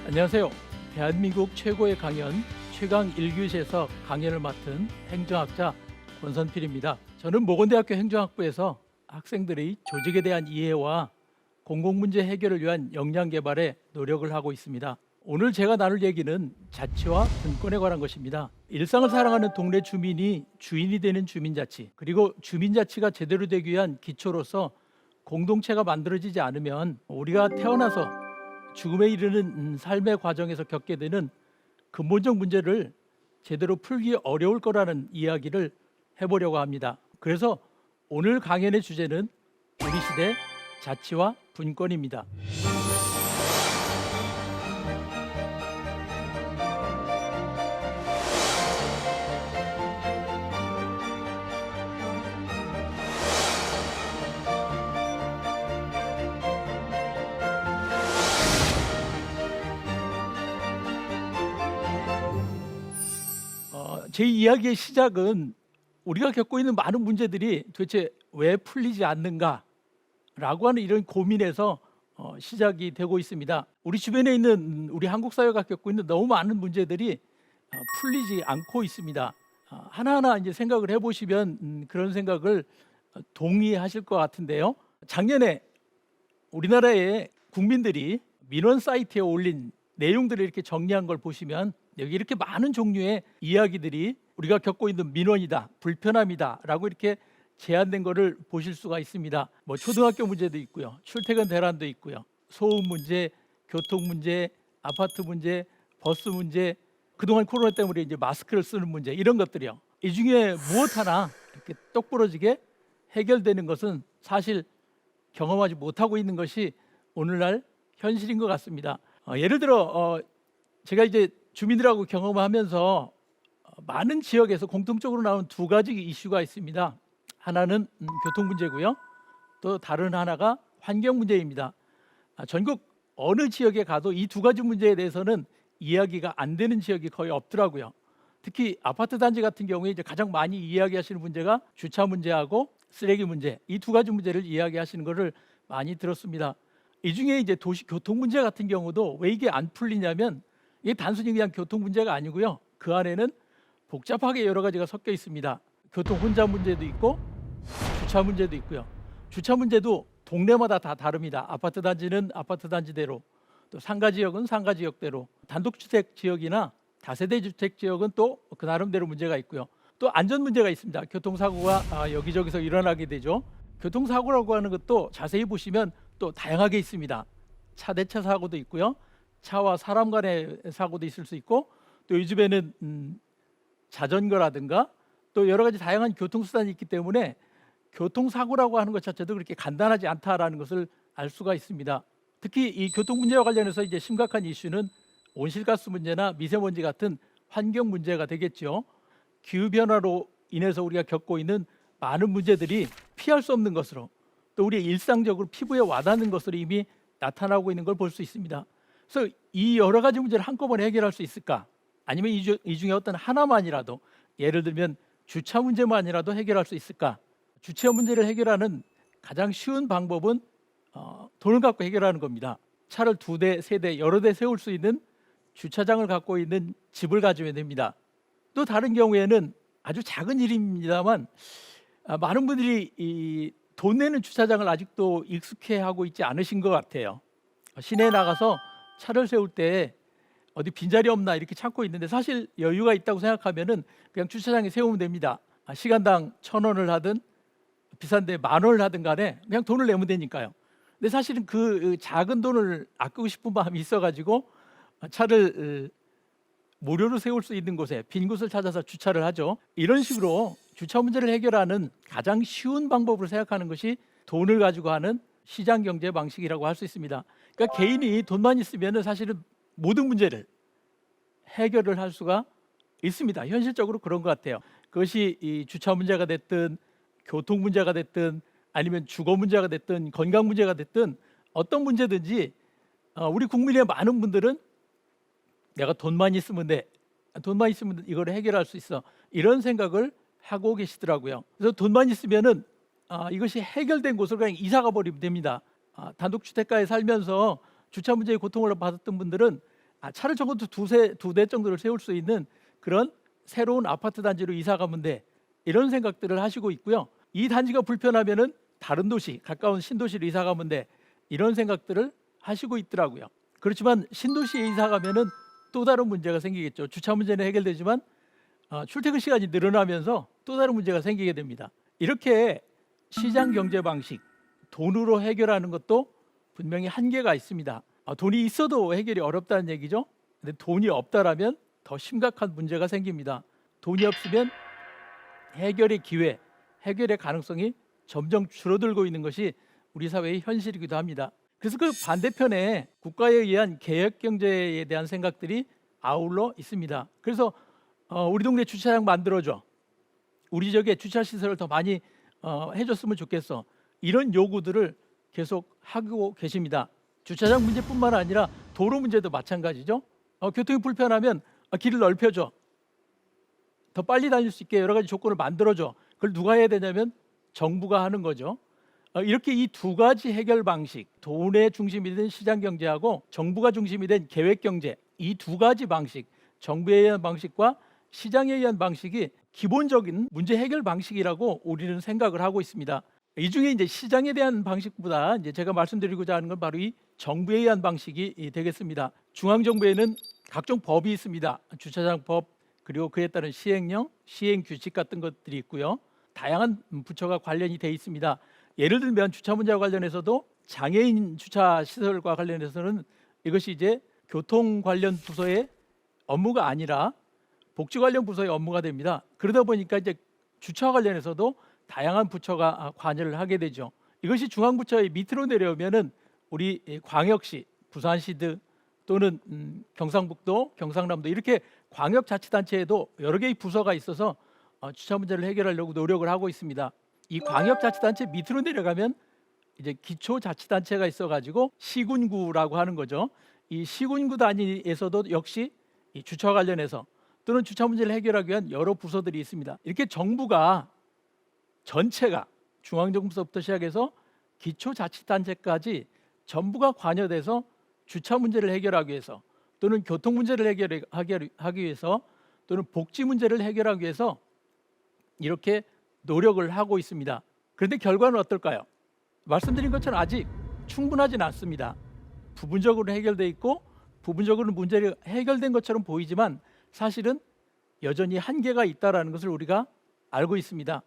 안녕하세요. 대한민국 최고의 강연 최강 1교시에서 강연을 맡은 행정학자 권선필입니다. 저는 모건대학교 행정학부에서 학생들의 조직에 대한 이해와 공공문제 해결을 위한 역량 개발에 노력을 하고 있습니다. 오늘 제가 나눌 얘기는 자치와 분권에 관한 것입니다. 일상을 살아가는 동네 주민이 주인이 되는 주민자치, 그리고 주민자치가 제대로 되기 위한 기초로서 공동체가 만들어지지 않으면 우리가 태어나서 죽음에 이르는 삶의 과정에서 겪게 되는 근본적 문제를 제대로 풀기 어려울 거라는 이야기를 해보려고 합니다. 그래서 오늘 강연의 주제는 우리 시대 자치와 분권입니다. 제 이야기의 시작은 우리가 겪고 있는 많은 문제들이 도대체 왜 풀리지 않는가라고 하는 이런 고민에서 시작이 되고 있습니다. 우리 주변에 있는 우리 한국 사회가 겪고 있는 너무 많은 문제들이 풀리지 않고 있습니다. 하나하나 이제 생각을 해보시면 그런 생각을 동의하실 것 같은데요. 작년에 우리나라의 국민들이 민원 사이트에 올린 내용들을 이렇게 정리한 걸 보시면 여기 이렇게 많은 종류의 이야기들이 우리가 겪고 있는 민원이다, 불편함이다 라고 이렇게 제안된 거를 보실 수가 있습니다. 뭐 초등학교 문제도 있고요, 출퇴근 대란도 있고요, 소음 문제, 교통 문제, 아파트 문제, 버스 문제, 그동안 코로나 때문에 이제 마스크를 쓰는 문제, 이런 것들이요. 이 중에 무엇 하나 이렇게 똑부러지게 해결되는 것은 사실 경험하지 못하고 있는 것이 오늘날 현실인 것 같습니다. 예를 들어 제가 이제 주민들하고 경험하면서 많은 지역에서 공통적으로 나오는 두 가지 이슈가 있습니다. 하나는 교통 문제고요, 또 다른 하나가 환경 문제입니다. 전국 어느 지역에 가도 이 두 가지 문제에 대해서는 이야기가 안 되는 지역이 거의 없더라고요. 특히 아파트 단지 같은 경우에 이제 가장 많이 이야기하시는 문제가 주차 문제하고 쓰레기 문제, 이 두 가지 문제를 이야기하시는 것을 많이 들었습니다. 이 중에 이제 도시 교통 문제 같은 경우도 왜 이게 안 풀리냐면 이게 단순히 그냥 교통 문제가 아니고요, 그 안에는 복잡하게 여러 가지가 섞여 있습니다. 교통 혼잡 문제도 있고 주차 문제도 있고요. 주차 문제도 동네마다 다 다릅니다. 아파트 단지는 아파트 단지대로, 또 상가 지역은 상가 지역대로, 단독주택 지역이나 다세대 주택 지역은 또 그 나름대로 문제가 있고요. 또 안전 문제가 있습니다. 교통사고가 여기저기서 일어나게 되죠. 교통사고라고 하는 것도 자세히 보시면 또 다양하게 있습니다. 차 대 차 사고도 있고요, 차와 사람 간의 사고도 있을 수 있고, 또 요즘에는 자전거라든가 또 여러 가지 다양한 교통수단이 있기 때문에 교통사고라고 하는 것 자체도 그렇게 간단하지 않다라는 것을 알 수가 있습니다. 특히 이 교통 문제와 관련해서 이제 심각한 이슈는 온실가스 문제나 미세먼지 같은 환경 문제가 되겠죠. 기후 변화로 인해서 우리가 겪고 있는 많은 문제들이 피할 수 없는 것으로, 또 우리 일상적으로 피부에 와닿는 것으로 이미 나타나고 있는 걸 볼 수 있습니다. 그래서 이 여러 가지 문제를 한꺼번에 해결할 수 있을까? 아니면 이 중에 어떤 하나만이라도, 예를 들면 주차 문제만이라도 해결할 수 있을까? 주차 문제를 해결하는 가장 쉬운 방법은 돈을 갖고 해결하는 겁니다. 차를 2대, 3대, 여러 대 세울 수 있는 주차장을 갖고 있는 집을 가지면 됩니다. 또 다른 경우에는 아주 작은 일입니다만 많은 분들이 돈 내는 주차장을 아직도 익숙해하고 있지 않으신 것 같아요. 시내에 나가서 차를 세울 때 어디 빈자리 없나 이렇게 찾고 있는데, 사실 여유가 있다고 생각하면은 그냥 주차장에 세우면 됩니다. 시간당 1,000원을 하든 비싼데 10,000원을 하든 간에 그냥 돈을 내면 되니까요. 근데 사실은 그 작은 돈을 아끼고 싶은 마음이 있어가지고 차를 무료로 세울 수 있는 곳에 빈 곳을 찾아서 주차를 하죠. 이런 식으로 주차 문제를 해결하는 가장 쉬운 방법을 생각하는 것이 돈을 가지고 하는 시장 경제 방식이라고 할 수 있습니다. 그러니까 개인이 돈만 있으면 사실은 모든 문제를 해결을 할 수가 있습니다. 현실적으로 그런 것 같아요. 그것이 이 주차 문제가 됐든 교통 문제가 됐든 아니면 주거 문제가 됐든 건강 문제가 됐든 어떤 문제든지 우리 국민의 많은 분들은 내가 돈만 있으면 돼, 돈만 있으면 이걸 해결할 수 있어, 이런 생각을 하고 계시더라고요. 그래서 돈만 있으면은 이것이 해결된 곳으로 그냥 이사가 버리면 됩니다. 단독주택가에 살면서 주차 문제의 고통을 받았던 분들은 차를 적어도 두 대 정도를 세울 수 있는 그런 새로운 아파트 단지로 이사 가면 돼. 이런 생각들을 하시고 있고요. 이 단지가 불편하면은 다른 도시, 가까운 신도시로 이사 가면 돼. 이런 생각들을 하시고 있더라고요. 그렇지만 신도시에 이사 가면은 또 다른 문제가 생기겠죠. 주차 문제는 해결되지만 출퇴근 시간이 늘어나면서 또 다른 문제가 생기게 됩니다. 이렇게 시장 경제 방식, 돈으로 해결하는 것도 분명히 한계가 있습니다. 돈이 있어도 해결이 어렵다는 얘기죠. 근데 돈이 없다라면 더 심각한 문제가 생깁니다. 돈이 없으면 해결의 기회, 해결의 가능성이 점점 줄어들고 있는 것이 우리 사회의 현실이기도 합니다. 그래서 그 반대편에 국가에 의한 개혁 경제에 대한 생각들이 아울러 있습니다. 그래서 우리 동네 주차장 만들어줘, 우리 지역에 주차 시설을 더 많이 해줬으면 좋겠어, 이런 요구들을 계속 하고 계십니다. 주차장 문제뿐만 아니라 도로 문제도 마찬가지죠. 교통이 불편하면 길을 넓혀줘, 더 빨리 다닐 수 있게 여러 가지 조건을 만들어줘. 그걸 누가 해야 되냐면 정부가 하는 거죠. 이렇게 이 두 가지 해결 방식, 돈의 중심이 된 시장 경제하고 정부가 중심이 된 계획 경제, 이 두 가지 방식, 정부에 의한 방식과 시장에 의한 방식이 기본적인 문제 해결 방식이라고 우리는 생각을 하고 있습니다. 이 중에 이제 시장에 대한 방식보다 이제 제가 말씀드리고자 하는 건 바로 이 정부에 의한 방식이 되겠습니다. 중앙 정부에는 각종 법이 있습니다. 주차장법, 그리고 그에 따른 시행령, 시행 규칙 같은 것들이 있고요. 다양한 부처가 관련이 돼 있습니다. 예를 들면 주차 문제와 관련해서도 장애인 주차 시설과 관련해서는 이것이 이제 교통 관련 부서의 업무가 아니라 복지 관련 부서의 업무가 됩니다. 그러다 보니까 이제 주차 관련해서도 다양한 부처가 관여를 하게 되죠. 이것이 중앙부처의 밑으로 내려오면은 우리 광역시, 부산시드 또는 경상북도, 경상남도 이렇게 광역자치단체에도 여러 개의 부서가 있어서 주차 문제를 해결하려고 노력을 하고 있습니다. 이 광역자치단체 밑으로 내려가면 이제 기초자치단체가 있어가지고 시군구라고 하는 거죠. 이 시군구 단위에서도 역시 이 주차 관련해서 또는 주차 문제를 해결하기 위한 여러 부서들이 있습니다. 이렇게 정부가 전체가 중앙정부서부터 시작해서 기초자치단체까지 전부가 관여돼서 주차 문제를 해결하기 위해서 또는 교통 문제를 해결하기 위해서 또는 복지 문제를 해결하기 위해서 이렇게 노력을 하고 있습니다. 그런데 결과는 어떨까요? 말씀드린 것처럼 아직 충분하진 않습니다. 부분적으로 해결돼 있고 부분적으로 문제가 해결된 것처럼 보이지만 사실은 여전히 한계가 있다는 것을 우리가 알고 있습니다.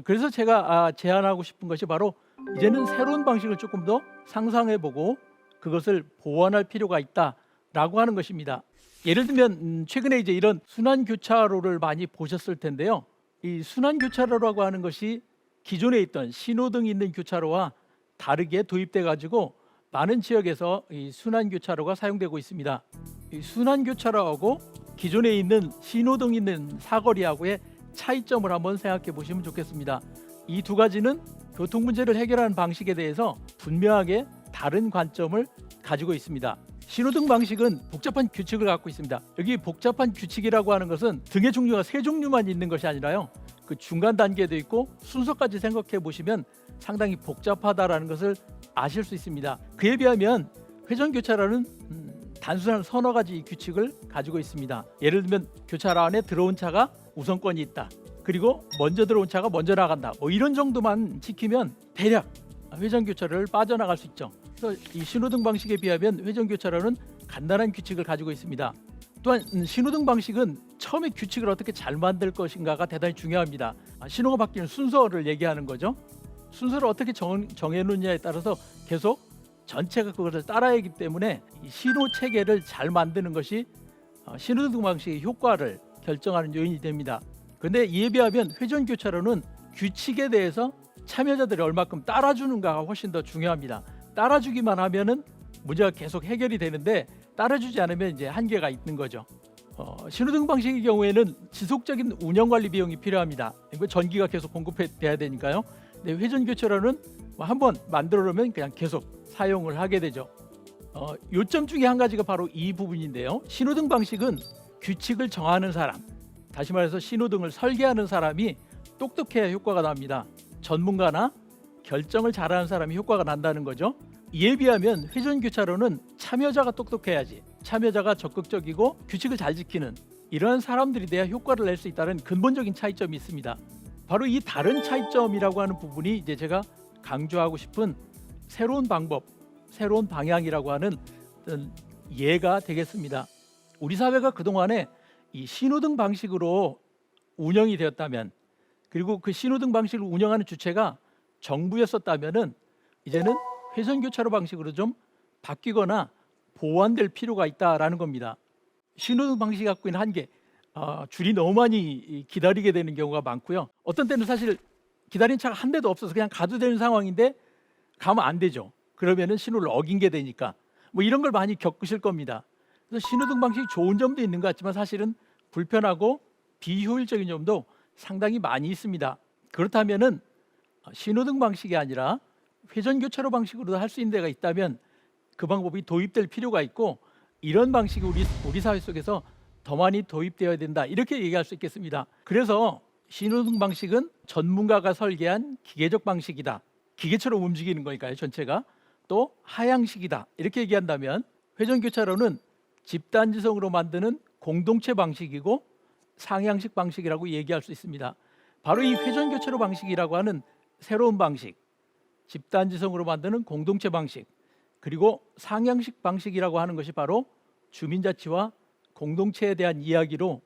그래서 제가 제안하고 싶은 것이 바로 이제는 새로운 방식을 조금 더 상상해보고 그것을 보완할 필요가 있다라고 하는 것입니다. 예를 들면 최근에 이제 이런 순환교차로를 많이 보셨을 텐데요. 이 순환교차로라고 하는 것이 기존에 있던 신호등이 있는 교차로와 다르게 도입돼 가지고 많은 지역에서 이 순환교차로가 사용되고 있습니다. 이 순환교차로하고 기존에 있는 신호등 있는 사거리하고의 차이점을 한번 생각해 보시면 좋겠습니다. 이 두 가지는 교통 문제를 해결하는 방식에 대해서 분명하게 다른 관점을 가지고 있습니다. 신호등 방식은 복잡한 규칙을 갖고 있습니다. 여기 복잡한 규칙이라고 하는 것은 등의 종류가 세 종류만 있는 것이 아니라요, 그 중간 단계도 있고 순서까지 생각해 보시면 상당히 복잡하다라는 것을 아실 수 있습니다. 그에 비하면 회전교차로는 단순한 서너 가지 규칙을 가지고 있습니다. 예를 들면 교차로 안에 들어온 차가 우선권이 있다, 그리고 먼저 들어온 차가 먼저 나간다, 이런 정도만 지키면 대략 회전교차로를 빠져나갈 수 있죠. 그래서 이 신호등 방식에 비하면 회전교차로는 간단한 규칙을 가지고 있습니다. 또한 신호등 방식은 처음에 규칙을 어떻게 잘 만들 것인가가 대단히 중요합니다. 신호가 바뀌는 순서를 얘기하는 거죠. 순서를 어떻게 정해놓느냐에 따라서 계속 전체가 그것을 따라야 하기 때문에 이 신호 체계를 잘 만드는 것이 신호등 방식의 효과를 결정하는 요인이 됩니다. 그런데 이에 비하면 회전교차로는 규칙에 대해서 참여자들이 얼마큼 따라주는가가 훨씬 더 중요합니다. 따라주기만 하면은 문제가 계속 해결이 되는데 따라주지 않으면 이제 한계가 있는 거죠. 신호등 방식의 경우에는 지속적인 운영관리 비용이 필요합니다. 이거 전기가 계속 공급돼야 되니까요. 근데 회전교차로는 한번 만들어 놓으면 그냥 계속 사용을 하게 되죠. 요점 중에 한 가지가 바로 이 부분인데요. 신호등 방식은 규칙을 정하는 사람, 다시 말해서 신호등을 설계하는 사람이 똑똑해야 효과가 납니다. 전문가나 결정을 잘하는 사람이 효과가 난다는 거죠. 이에 비하면 회전교차로는 참여자가 똑똑해야지, 참여자가 적극적이고 규칙을 잘 지키는 이러한 사람들이 돼야 효과를 낼 수 있다는 근본적인 차이점이 있습니다. 바로 이 다른 차이점이라고 하는 부분이 이제 제가 강조하고 싶은 새로운 방법, 새로운 방향이라고 하는 어떤 예가 되겠습니다. 우리 사회가 그동안에 이 신호등 방식으로 운영이 되었다면, 그리고 그 신호등 방식을 운영하는 주체가 정부였었다면은 이제는 회전교차로 방식으로 좀 바뀌거나 보완될 필요가 있다라는 겁니다. 신호등 방식이 갖고 있는 한계, 줄이 너무 많이 기다리게 되는 경우가 많고요. 어떤 때는 사실 기다린 차가 한 대도 없어서 그냥 가도 되는 상황인데 가면 안 되죠. 그러면은 신호를 어긴 게 되니까 뭐 이런 걸 많이 겪으실 겁니다. 그래서 신호등 방식이 좋은 점도 있는 것 같지만 사실은 불편하고 비효율적인 점도 상당히 많이 있습니다. 그렇다면은 신호등 방식이 아니라 회전교차로 방식으로 할 수 있는 데가 있다면 그 방법이 도입될 필요가 있고, 이런 방식이 우리 사회 속에서 더 많이 도입되어야 된다, 이렇게 얘기할 수 있겠습니다. 그래서 신호등 방식은 전문가가 설계한 기계적 방식이다, 기계처럼 움직이는 거니까요 전체가, 또 하향식이다, 이렇게 얘기한다면 회전교차로는 집단지성으로 만드는 공동체 방식이고 상향식 방식이라고 얘기할 수 있습니다. 바로 이 회전교차로 방식이라고 하는 새로운 방식, 집단지성으로 만드는 공동체 방식, 그리고 상향식 방식이라고 하는 것이 바로 주민자치와 공동체에 대한 이야기로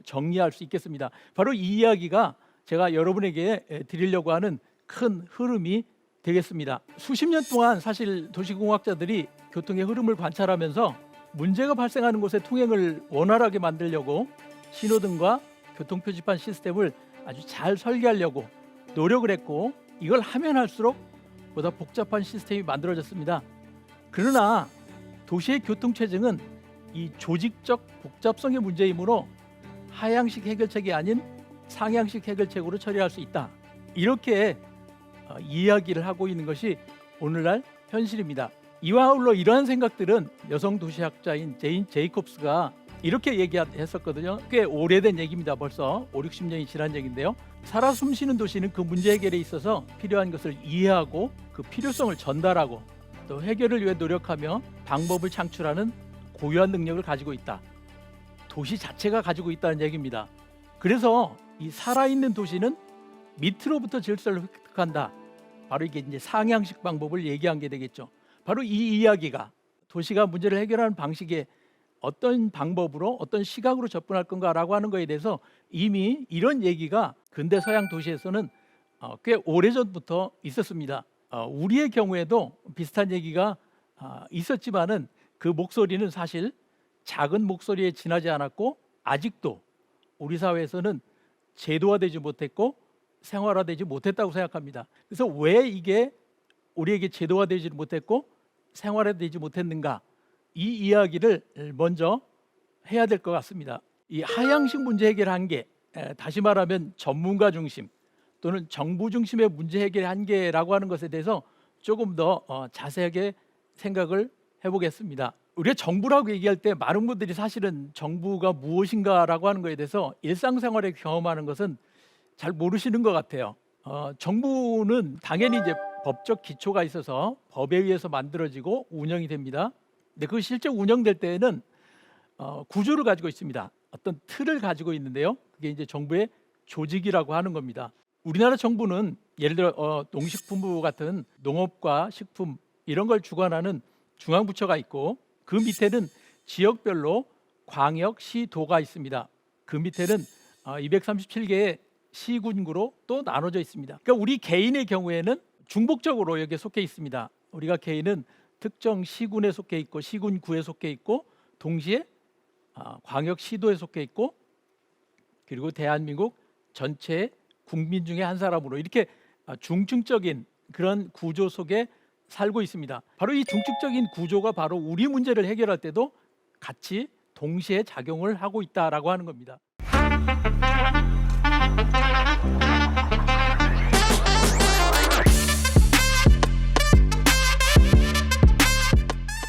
정리할 수 있겠습니다. 바로 이 이야기가 제가 여러분에게 드리려고 하는 큰 흐름이 되겠습니다. 수십 년 동안 사실 도시공학자들이 교통의 흐름을 관찰하면서 문제가 발생하는 곳에 통행을 원활하게 만들려고 신호등과 교통표지판 시스템을 아주 잘 설계하려고 노력을 했고, 이걸 하면 할수록 보다 복잡한 시스템이 만들어졌습니다. 그러나 도시의 교통체증은 이 조직적 복잡성의 문제이므로 하향식 해결책이 아닌 상향식 해결책으로 처리할 수 있다, 이렇게 이야기를 하고 있는 것이 오늘날 현실입니다. 이와 아울러 이러한 생각들은 여성 도시학자인 제인 제이콥스가 이렇게 얘기했었거든요. 꽤 오래된 얘기입니다. 벌써 5, 60년이 지난 얘기인데요. 살아 숨쉬는 도시는 그 문제 해결에 있어서 필요한 것을 이해하고 그 필요성을 전달하고 또 해결을 위해 노력하며 방법을 창출하는 고유한 능력을 가지고 있다. 도시 자체가 가지고 있다는 얘기입니다. 그래서 이 살아있는 도시는 밑으로부터 질서를 획득한다. 바로 이게 이제 상향식 방법을 얘기한 게 되겠죠. 바로 이 이야기가 도시가 문제를 해결하는 방식에 어떤 방법으로 어떤 시각으로 접근할 건가라고 하는 것에 대해서 이미 이런 얘기가 근대 서양 도시에서는 꽤 오래전부터 있었습니다. 우리의 경우에도 비슷한 얘기가 있었지만은 그 목소리는 사실 작은 목소리에 지나지 않았고 아직도 우리 사회에서는 제도화되지 못했고 생활화되지 못했다고 생각합니다. 그래서 왜 이게 우리에게 제도화되지 못했고 생활화되지 못했는가, 이 이야기를 먼저 해야 될 것 같습니다. 이 하향식 문제 해결 한계, 다시 말하면 전문가 중심 또는 정부 중심의 문제 해결 한계라고 하는 것에 대해서 조금 더 자세하게 생각을 해보겠습니다. 우리가 정부라고 얘기할 때 많은 분들이 사실은 정부가 무엇인가라고 하는 것에 대해서 일상생활에 경험하는 것은 잘 모르시는 것 같아요. 정부는 당연히 이제 법적 기초가 있어서 법에 의해서 만들어지고 운영이 됩니다. 근데 그 실제 운영될 때에는 구조를 가지고 있습니다. 어떤 틀을 가지고 있는데요. 그게 이제 정부의 조직이라고 하는 겁니다. 우리나라 정부는 예를 들어 농식품부 같은 농업과 식품 이런 걸 주관하는 중앙부처가 있고, 그 밑에는 지역별로 광역, 시, 도가 있습니다. 그 밑에는 237개의 시군구로 또 나눠져 있습니다. 그러니까 우리 개인의 경우에는 중복적으로 여기에 속해 있습니다. 우리가 개인은 특정 시군에 속해 있고 시군구에 속해 있고 동시에 광역, 시도에 속해 있고 그리고 대한민국 전체 국민 중에 한 사람으로 이렇게 중층적인 그런 구조 속에 살고 있습니다. 바로 이 중층적인 구조가 바로 우리 문제를 해결할 때도 같이 동시에 작용을 하고 있다라고 하는 겁니다.